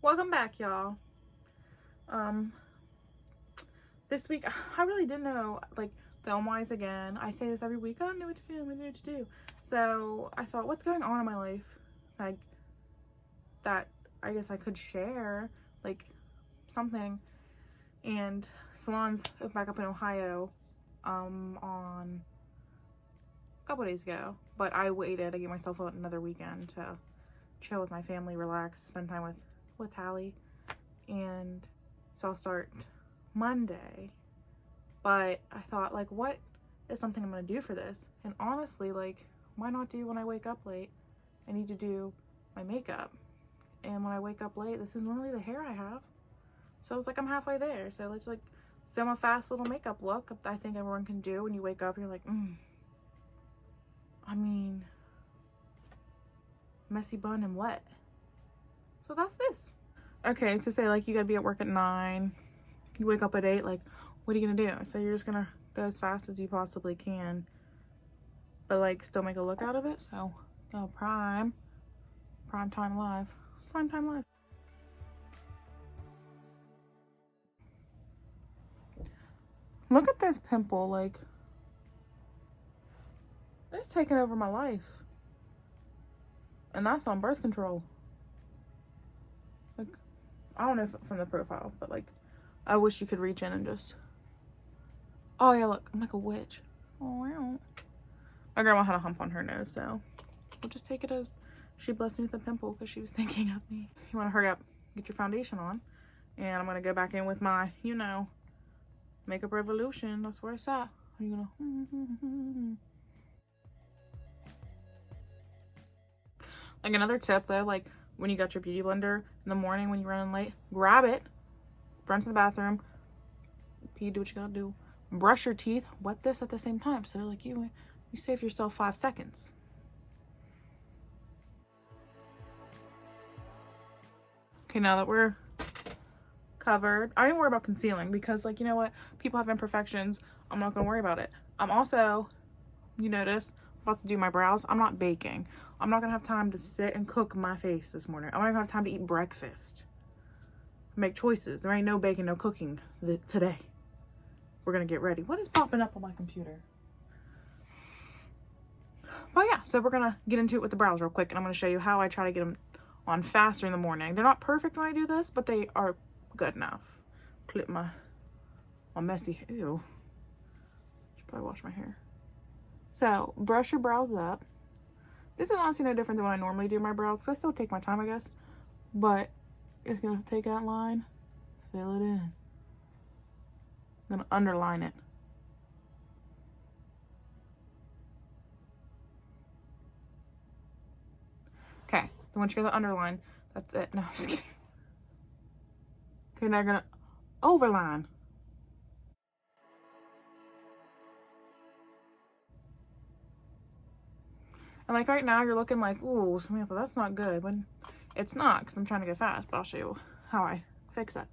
Welcome back, y'all. This week I really didn't know, like, film-wise again. I say this every week, I don't know what to film, I don't know what to do. So I thought, what's going on in my life? Like, that I guess I could share, like, something. And salons opened back up in Ohio, on a couple days ago. But I waited, I gave myself another weekend to chill with my family, relax, spend time with Hallie. And so I'll start Monday. But I thought, like, what is something I'm gonna do for this? And honestly, like, why not do when I wake up late? I need to do my makeup. And when I wake up late, this is normally the hair I have. So it's like I'm halfway there. So let's like film a fast little makeup look. I think everyone can do when you wake up. You're like, I mean, messy bun and wet. So that's this. Okay, so say like you gotta be at work at 9. You wake up at 8. Like, what are you gonna do? So you're just gonna go as fast as you possibly can, but like still make a look out of it. So prime time live. It's prime time live. Look at this pimple, like, it's taking over my life. And that's on birth control. Like, I don't know if from the profile, but like, I wish you could reach in and just, oh yeah, look, I'm like a witch. Oh wow. My grandma had a hump on her nose, so we'll just take it as she blessed me with a pimple because she was thinking of me. You want to hurry up, get your foundation on, and I'm going to go back in with my, Makeup Revolution. That's where it's at. Are you gonna like, another tip though, like when you got your beauty blender in the morning when you're running late, grab it, run to the bathroom, pee, do what you gotta do, brush your teeth, wet this at the same time. So like you save yourself 5 seconds. Okay, now that we're covered, I didn't worry about concealing because, like, you know what, people have imperfections. I'm not gonna worry about it. I'm also, you notice, about to do my brows. I'm not baking. I'm not gonna have time to sit and cook my face this morning. I'm not gonna have time to eat breakfast, make choices. There ain't no baking, no cooking today. We're gonna get ready. What is popping up on my computer? But yeah, so we're gonna get into it with the brows real quick, and I'm gonna show you how I try to get them on faster in the morning. They're not perfect when I do this, but they are good enough. Clip my messy, ew. Should probably wash my hair. So brush your brows up. This is honestly no different than when I normally do my brows, because I still take my time, I guess. But you're just gonna take that line, fill it in. I'm gonna underline it. Okay, then once you get the underline, that's it. No, I'm just kidding. Okay, now you're gonna overline. And like right now, you're looking like, ooh, Samantha, that's not good. When it's not, because I'm trying to go fast, but I'll show you how I fix it.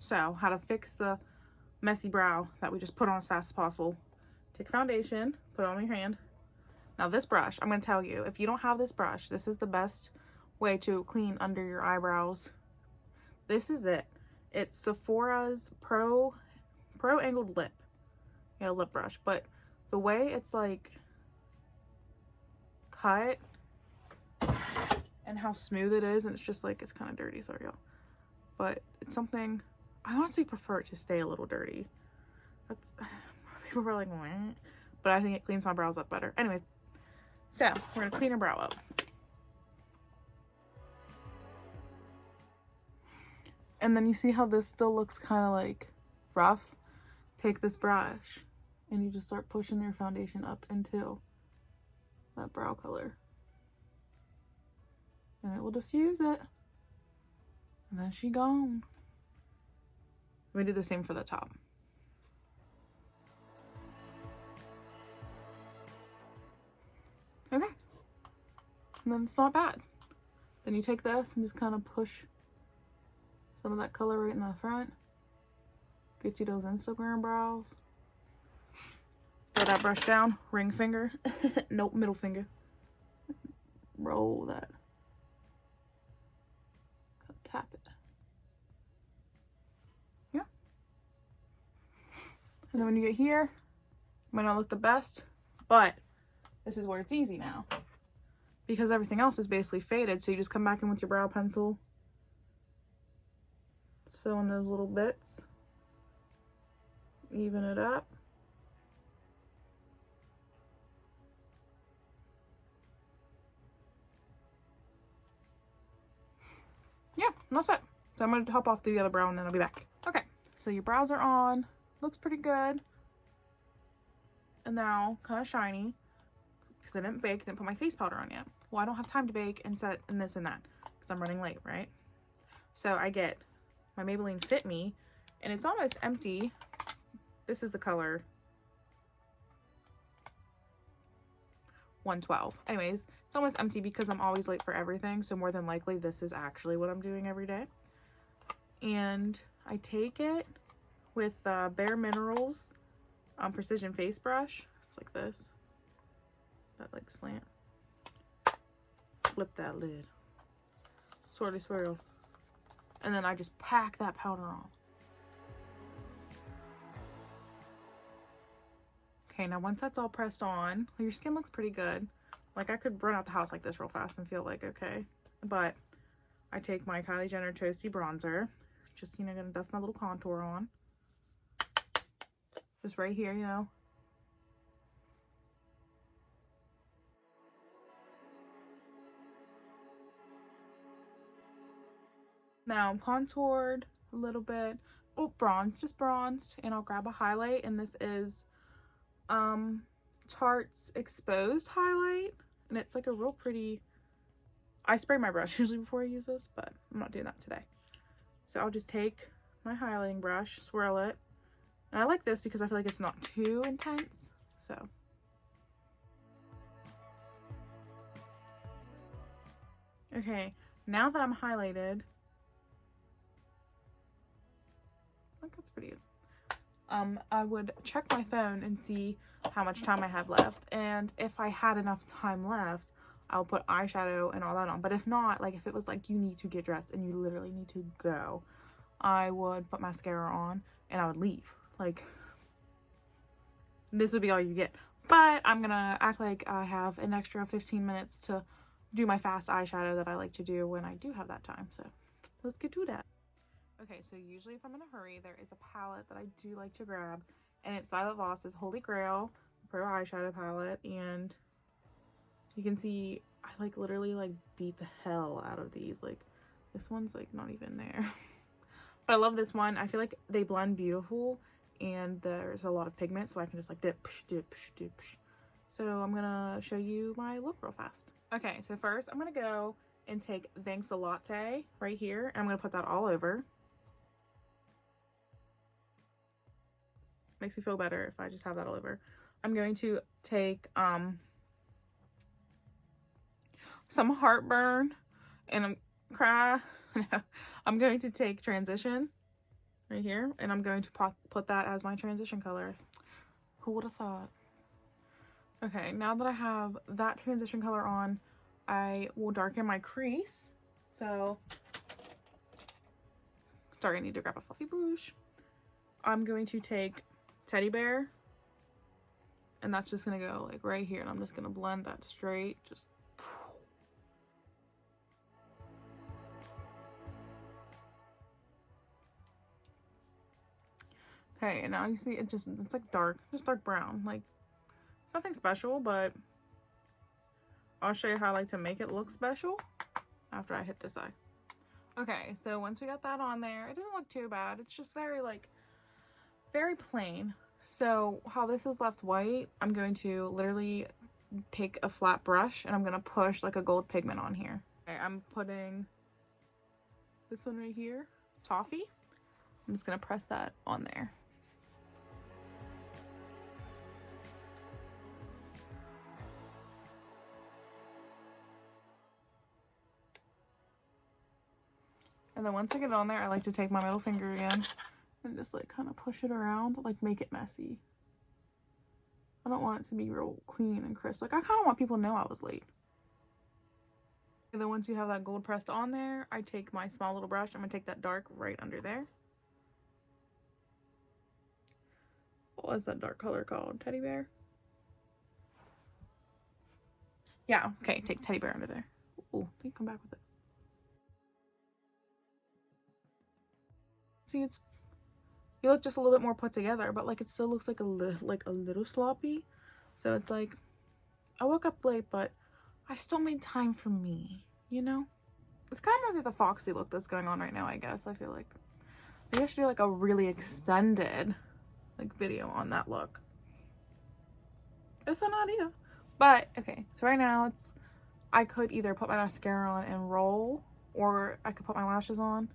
So, how to fix the messy brow that we just put on as fast as possible. Take foundation, put it on your hand. Now this brush, I'm going to tell you, if you don't have this brush, this is the best way to clean under your eyebrows. This is it. It's Sephora's Pro Angled Lip. Yeah, lip brush. But the way it's like cut and how smooth it is, and it's just like, it's kind of dirty, sorry y'all. But it's something, I honestly prefer it to stay a little dirty. That's, people are like, what? But I think it cleans my brows up better. Anyways, so we're gonna clean your brow up. And then you see how this still looks kind of like rough? Take this brush and you just start pushing your foundation up into that brow color. And it will diffuse it. And then she gone. We do the same for the top. Okay. And then it's not bad. Then you take this and just kind of push some of that color right in the front. Get you those Instagram brows. Throw that brush down. Ring finger. Nope, middle finger. roll that. Tap it. Yeah. And then when you get here, it might not look the best, but this is where it's easy now, because everything else is basically faded. So you just come back in with your brow pencil, just fill in those little bits, even it up. Yeah, and that's it. So I'm going to hop off to the other brow and then I'll be back. Okay, so your brows are on. Looks pretty good. And now, kind of shiny, because I didn't bake, didn't put my face powder on yet. Well, I don't have time to bake and set and this and that, because I'm running late, right? So I get my Maybelline Fit Me, and it's almost empty. This is the color 112. Anyways, it's almost empty because I'm always late for everything, so more than likely this is actually what I'm doing every day. And I take it with Bare Minerals Precision Face Brush. It's like this. That like slant. Flip that lid. Swirly swirl. And then I just pack that powder on. Okay, now once that's all pressed on, your skin looks pretty good. Like, I could run out the house like this real fast and feel like okay. But I take my Kylie Jenner Toasty Bronzer. Just, you know, gonna dust my little contour on. Just right here, you know. Now I'm contoured a little bit. Oh, bronzed, just bronzed. And I'll grab a highlight, and this is Tarte's Exposed highlight. And it's like a real pretty, I spray my brush usually before I use this, but I'm not doing that today. So I'll just take my highlighting brush, swirl it. And I like this because I feel like it's not too intense. So okay, now that I'm highlighted, I think that's pretty good. I would check my phone and see how much time I have left, and if I had enough time left, I'll put eyeshadow and all that on. But if not, like if it was like you need to get dressed and you literally need to go, I would put mascara on and I would leave. Like, this would be all you get. But I'm gonna act like I have an extra 15 minutes to do my fast eyeshadow that I like to do when I do have that time. So let's get to that. Okay, so usually if I'm in a hurry, there is a palette that I do like to grab, and it's Voss's Holy Grail Pro Eyeshadow Palette. And you can see I like literally like beat the hell out of these. Like, this one's like not even there. But I love this one. I feel like they blend beautiful, and there's a lot of pigment, so I can just like dip, dip, dip. So I'm gonna show you my look real fast. Okay, so first I'm gonna go and take Thanks a Latte right here, and I'm gonna put that all over. Makes me feel better if I just have that all over. I'm going to take some Heartburn, and I'm going to take Transition right here, and I'm going to put that as my transition color. Who would have thought? Okay, now that I have that transition color on, I will darken my crease. So, sorry, I need to grab a fluffy brush. I'm going to take Teddy Bear, and that's just gonna go like right here, and I'm just gonna blend that straight. Just okay, and now you see it's like dark, just dark brown. Like, it's nothing special, but I'll show you how I like to make it look special after I hit this eye. Okay, so once we got that on there, it doesn't look too bad. It's just very like very plain. So how this is left white, I'm going to literally take a flat brush and I'm gonna push like a gold pigment on here. Okay, I'm putting this one right here, Toffee. I'm just gonna press that on there. And then once I get it on there, I like to take my middle finger again and just like kind of push it around, like make it messy. I don't want it to be real clean and crisp. Like, I kind of want people to know I was late. Then once you have that gold pressed on there, I take my small little brush. I'm gonna take that dark right under there. What was that dark color called? Teddy bear? Yeah, okay, take teddy bear under there. Oh, you come back with it. See, you look just a little bit more put together, but like it still looks like a little sloppy. So it's like, I woke up late, but I still made time for me, you know? It's kind of like the foxy look that's going on right now, I guess. I feel like maybe I should do like a really extended like video on that look. It's an idea. But okay, so right now I could either put my mascara on and roll, or I could put my lashes on.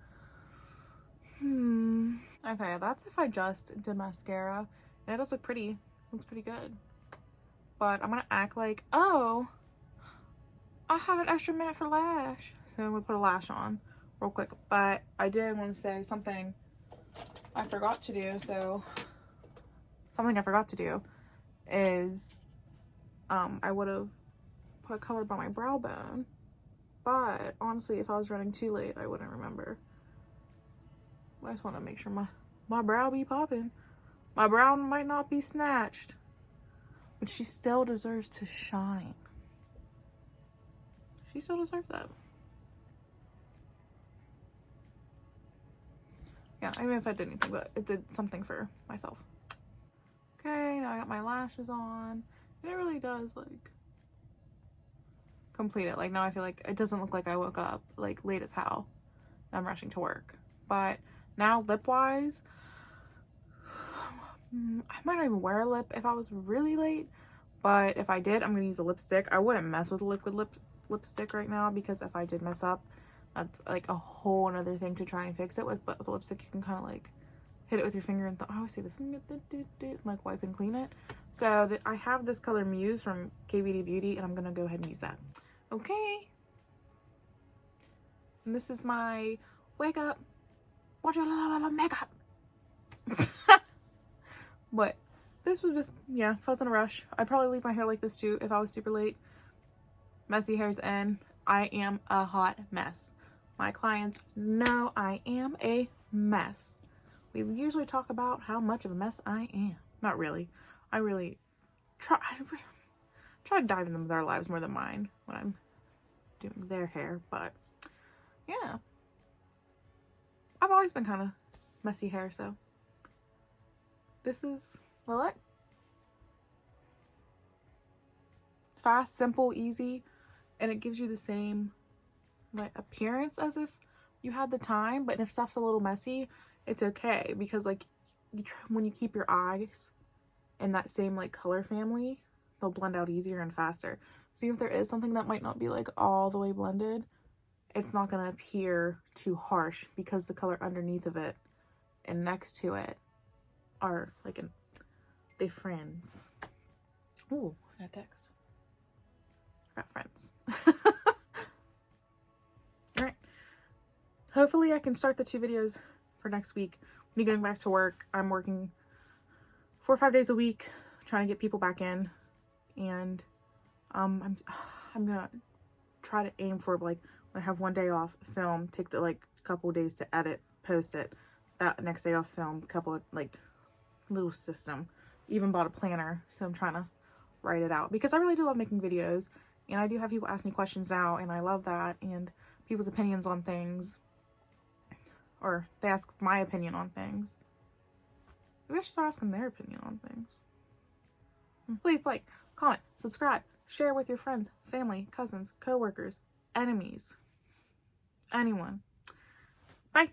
Okay, that's if I just did mascara. And it does look pretty. Looks pretty good. But I'm gonna act like, oh, I have an extra minute for lash. So I'm gonna put a lash on real quick. But I did want to say something I forgot to do. So something I forgot to do is I would have put a color by my brow bone. But honestly, if I was running too late, I wouldn't remember. I just want to make sure my brow be popping. My brow might not be snatched, but she still deserves to shine. She still deserves that. Yeah, I mean, if I did anything, but it did something for myself. Okay, now I got my lashes on. And it really does, like, complete it. Like, now I feel like it doesn't look like I woke up, like, late as hell. I'm rushing to work. But now, lip-wise, I might not even wear a lip if I was really late. But if I did, I'm going to use a lipstick. I wouldn't mess with a liquid lipstick right now, because if I did mess up, that's like a whole another thing to try and fix it with. But with a lipstick, you can kind of like hit it with your finger and I always say the finger, like wipe and clean it. So I have this color Muse from KBD Beauty, and I'm going to go ahead and use that. Okay. And this is my wake up, watch your little makeup. But this was just, yeah, if I was in a rush, I'd probably leave my hair like this too if I was super late. Messy hair's in. I am a hot mess. My clients know I am a mess. We usually talk about how much of a mess I am. Not really. I really try to dive into their lives more than mine when I'm doing their hair. But yeah, I've always been kind of messy hair, so this is Lillet. Fast, simple, easy, and it gives you the same like appearance as if you had the time. But if stuff's a little messy, it's okay, because like when you keep your eyes in that same like color family, they'll blend out easier and faster. So even if there is something that might not be like all the way blended, it's not going to appear too harsh, because the color underneath of it and next to it are like they friends. Ooh, that text. I got friends. Alright. Hopefully I can start the 2 videos for next week. Me going back to work. I'm working 4 or 5 days a week, trying to get people back in. And I'm gonna try to aim for, like, when I have 1 day off, film, take the like couple days to edit, post it. That next day off, film, couple of like little system. Even bought a planner, so I'm trying to write it out, because I really do love making videos, and I do have people ask me questions now, and I love that, and people's opinions on things, or they ask my opinion on things. Maybe I should start asking their opinion on things. Please like, comment, subscribe, share with your friends, family, cousins, co-workers, enemies, anyone. Bye.